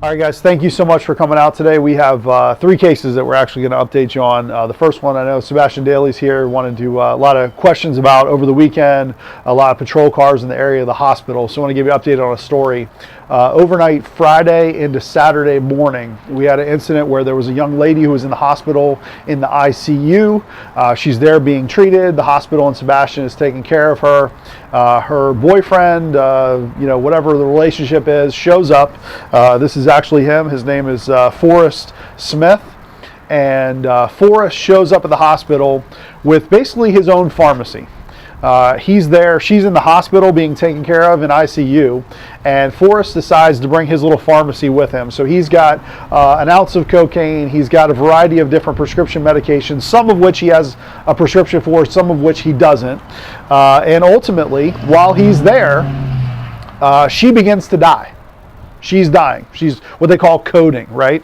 All right, guys, thank you so much for coming out today. We have 3 cases that we're actually going to update you on. The first one, I know Sebastian Daly's here, wanted to a lot of questions about over the weekend, a lot of patrol cars in the area of the hospital. So I want to give you an update on a story. Overnight Friday into Saturday morning, we had an incident where there was a young lady who was in the hospital in the ICU. She's there being treated. The hospital and Sebastian is taking care of her. Her boyfriend, whatever the relationship is, shows up. This is actually him. His name is Forrest Smith. And Forrest shows up at the hospital with basically his own pharmacy. He's there, she's in the hospital being taken care of in ICU, and Forrest decides to bring his little pharmacy with him. So he's got an ounce of cocaine, he's got a variety of different prescription medications, some of which he has a prescription for, some of which he doesn't. And ultimately, while he's there, she begins to die. She's dying. She's what they call coding, right?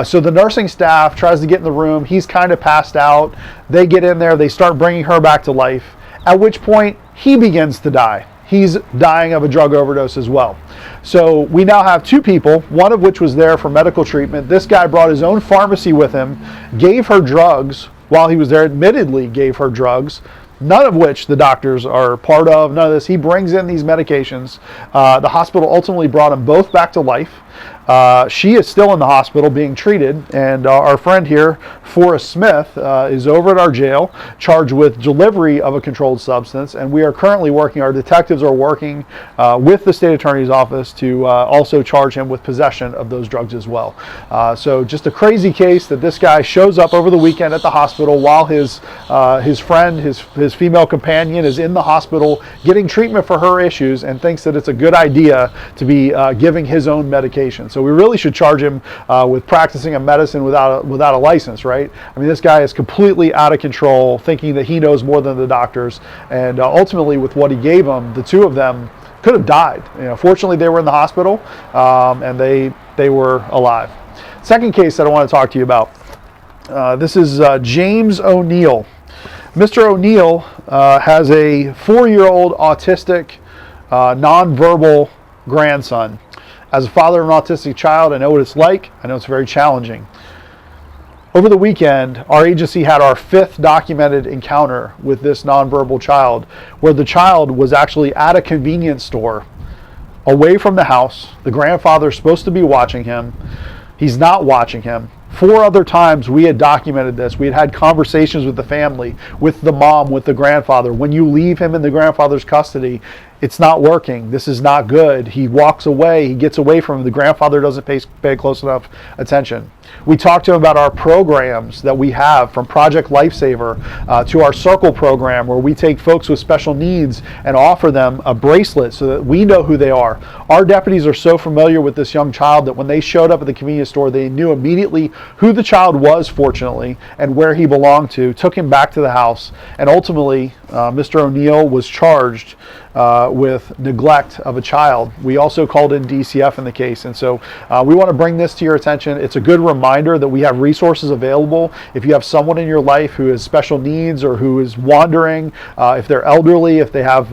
So the nursing staff tries to get in the room. He's kind of passed out. They get in there. They start bringing her back to life, at which point he begins to die. He's dying of a drug overdose as well. So we now have 2 people, one of which was there for medical treatment. This guy brought his own pharmacy with him, gave her drugs while he was there, admittedly gave her drugs, none of which the doctors are part of, none of this. He brings in these medications. The hospital ultimately brought them both back to life. She is still in the hospital being treated, and our friend here, Forrest Smith, is over at our jail, charged with delivery of a controlled substance, and we are currently working, our detectives are working with the state attorney's office to also charge him with possession of those drugs as well. So just a crazy case that this guy shows up over the weekend at the hospital while his friend, his female companion, is in the hospital getting treatment for her issues, and thinks that it's a good idea to be giving his own medication. So we really should charge him with practicing a medicine without a license, right? I mean, this guy is completely out of control, thinking that he knows more than the doctors, and ultimately with what he gave them, the 2 of them could have died. Fortunately, they were in the hospital, and they were alive. Second case that I want to talk to you about. This is James ONeal. Mr. ONeal has a 4-year-old autistic, nonverbal grandson. As a father of an autistic child, I know what it's like. I know it's very challenging. Over the weekend, our agency had our 5th documented encounter with this nonverbal child, where the child was actually at a convenience store, away from the house. The grandfather's supposed to be watching him. He's not watching him. 4 other times we had documented this. We had had conversations with the family, with the mom, with the grandfather. When you leave him in the grandfather's custody, it's not working. This is not good. He walks away. He gets away from him. The grandfather doesn't pay close enough attention. We talked to him about our programs that we have, from Project Lifesaver to our Circle program, where we take folks with special needs and offer them a bracelet so that we know who they are. Our deputies are so familiar with this young child that when they showed up at the convenience store, they knew immediately who the child was, fortunately, and where he belonged to, took him back to the house, and ultimately Mr. ONeal was charged with neglect of a child. We also called in DCF in the case, and so we want to bring this to your attention. It's a good reminder that we have resources available. If you have someone in your life who has special needs or who is wandering, if they're elderly, if they have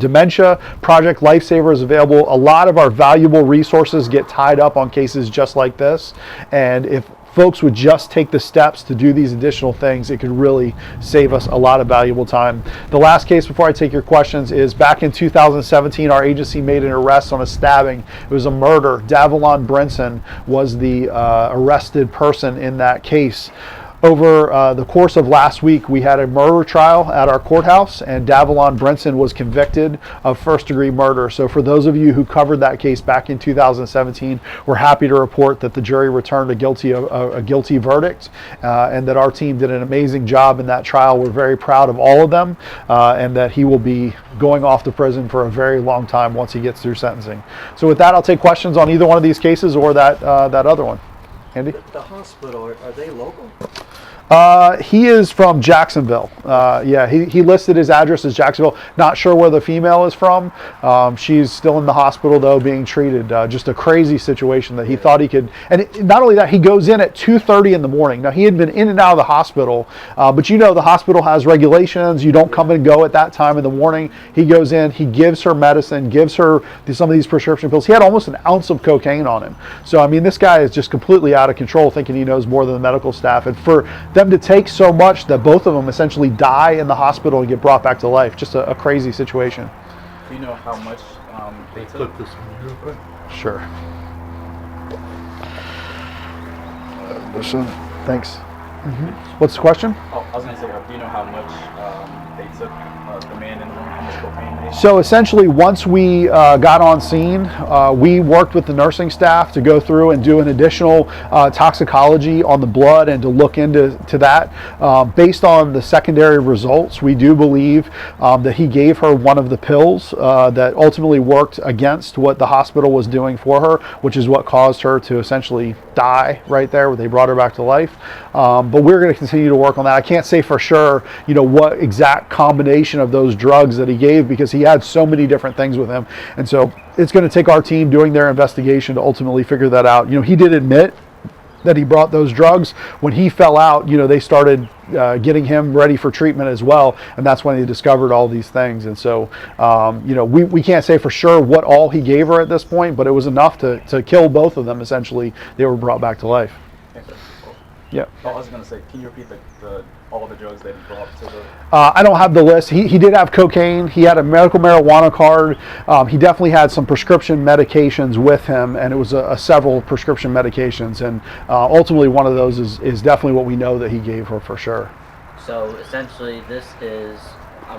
dementia, Project Lifesaver is available. A lot of our valuable resources get tied up on cases just like this, and if folks would just take the steps to do these additional things, it could really save us a lot of valuable time. The last case before I take your questions is back in 2017, our agency made an arrest on a stabbing. It was a murder. Davalon Brinson was the arrested person in that case. Over the course of last week, we had a murder trial at our courthouse, and Davalon Brinson was convicted of first-degree murder. So for those of you who covered that case back in 2017, we're happy to report that the jury returned a guilty verdict, and that our team did an amazing job in that trial. We're very proud of all of them, and that he will be going off to prison for a very long time once he gets through sentencing. So with that, I'll take questions on either one of these cases or that other one. Andy? The hospital, are they local? He is from Jacksonville. Yeah, he listed his address as Jacksonville. Not sure where the female is from. She's still in the hospital though, being treated. Just a crazy situation that he thought he could. And not only that, he goes in at 2:30 in the morning. Now he had been in and out of the hospital, but you know the hospital has regulations. You don't come and go at that time in the morning. He goes in, he gives her medicine, gives her some of these prescription pills. He had almost an ounce of cocaine on him. So I mean, this guy is just completely out of control, thinking he knows more than the medical staff. And for them to take so much that both of them essentially die in the hospital and get brought back to life, just a crazy situation. Do you know how much they took? This one real quick. Sure. Listen, thanks. What's the question? Oh, I was going to say, do you know how much they took, the man in the room, how much cocaine they took? So essentially, once we got on scene, we worked with the nursing staff to go through and do an additional toxicology on the blood and to look into that. Based on the secondary results, we do believe that he gave her one of the pills that ultimately worked against what the hospital was doing for her, which is what caused her to essentially die right there where they brought her back to life. But we're going to continue to work on that. I can't say for sure, you know, what exact combination of those drugs that he gave, because he had so many different things with him. And so it's going to take our team doing their investigation to ultimately figure that out. You know, he did admit that he brought those drugs. When he fell out, you know, they started getting him ready for treatment as well, and that's when they discovered all these things. And so, you know, we can't say for sure what all he gave her at this point, but it was enough to kill both of them. Essentially, they were brought back to life. Yeah. Oh, I was going to say, can you repeat all the drugs that he brought to the... I don't have the list. He did have cocaine. He had a medical marijuana card. He definitely had some prescription medications with him, and it was several prescription medications. And ultimately, one of those is definitely what we know that he gave her for sure. So essentially, this is,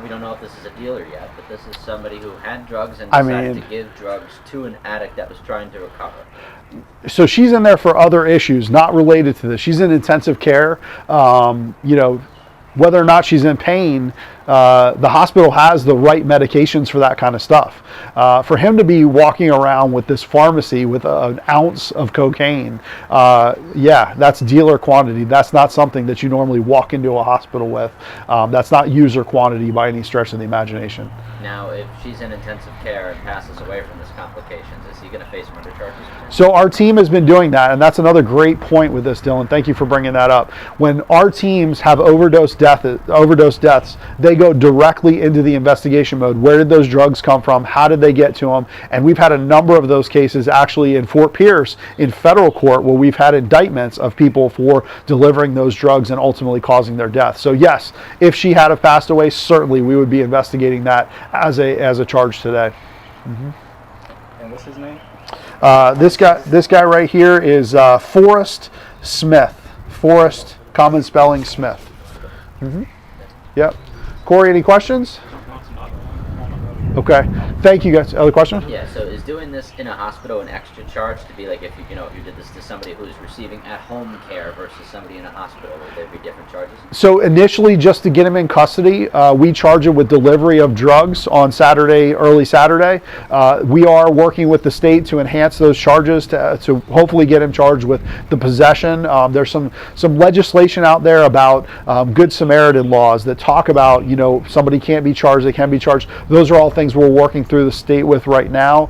we don't know if this is a dealer yet, but this is somebody who had drugs and decided to give drugs to an addict that was trying to recover. So she's in there for other issues not related to this. She's in intensive care. You know, whether or not she's in pain, the hospital has the right medications for that kind of stuff. For him to be walking around with this pharmacy with an ounce of cocaine, yeah, that's dealer quantity. That's not something that you normally walk into a hospital with. That's not user quantity by any stretch of the imagination. Now, if she's in intensive care and passes away from this complications, is he going to face murder charges? So our team has been doing that, and that's another great point with this, Dylan. Thank you for bringing that up. When our teams have overdose deaths, they go directly into the investigation mode. Where did those drugs come from? How did they get to them? And we've had a number of those cases actually in Fort Pierce in federal court where we've had indictments of people for delivering those drugs and ultimately causing their death. So yes, if she had have passed away, certainly we would be investigating that as a charge today. And what's his name? This guy right here is Forrest Smith. Forrest, common spelling, Smith. Yep. Corey, any questions? Okay. Thank you guys. Other question? Yeah, so is doing this in a hospital an extra charge to be like if you did this to somebody who's receiving at-home care versus somebody in a hospital, would there be different charges? So initially, just to get him in custody, we charge him with delivery of drugs on Saturday, early Saturday. We are working with the state to enhance those charges to hopefully get him charged with the possession. There's some legislation out there about Good Samaritan laws that talk about, you know, somebody can't be charged, they can be charged. Those are all things we're working through the state with right now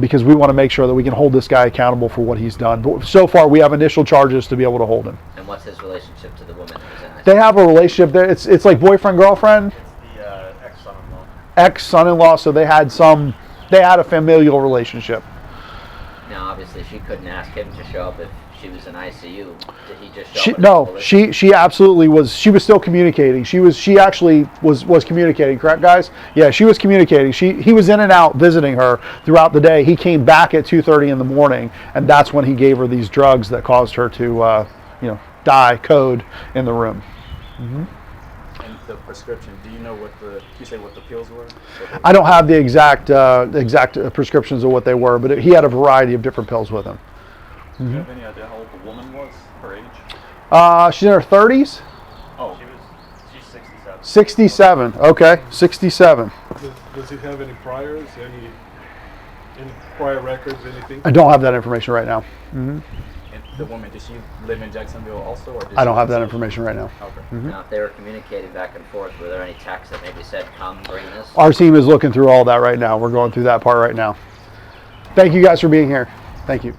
because we want to make sure that we can hold this guy accountable for what he's done. But so far, we have initial charges to be able to hold him. And what's his relationship to the woman who's in this? They have a relationship there. It's like boyfriend, girlfriend? It's the ex-son-in-law. Ex-son-in-law, so they had a familial relationship. Now, obviously, she couldn't ask him to show up if she was in ICU. Did he just show up? No, she absolutely was. She was still communicating. She actually was communicating. Correct, guys? Yeah, she was communicating. He was in and out visiting her throughout the day. He came back at 2:30 in the morning, and that's when he gave her these drugs that caused her to, die code in the room. And the prescription, do you know what the pills were? I don't have the exact prescriptions of what they were, but he had a variety of different pills with him. Do you have any idea how old the woman was, her age? She's in her 30s? Oh, she's 67. 67, okay, 67. Does he have any priors, any prior records, anything? I don't have that information right now. And the woman, did she live in Jacksonville also, or did I don't she have that also- information right now. Okay. Now, if they were communicating back and forth, were there any texts that maybe said, "Come, bring this"? Our team is looking through all that right now. We're going through that part right now. Thank you guys for being here. Thank you.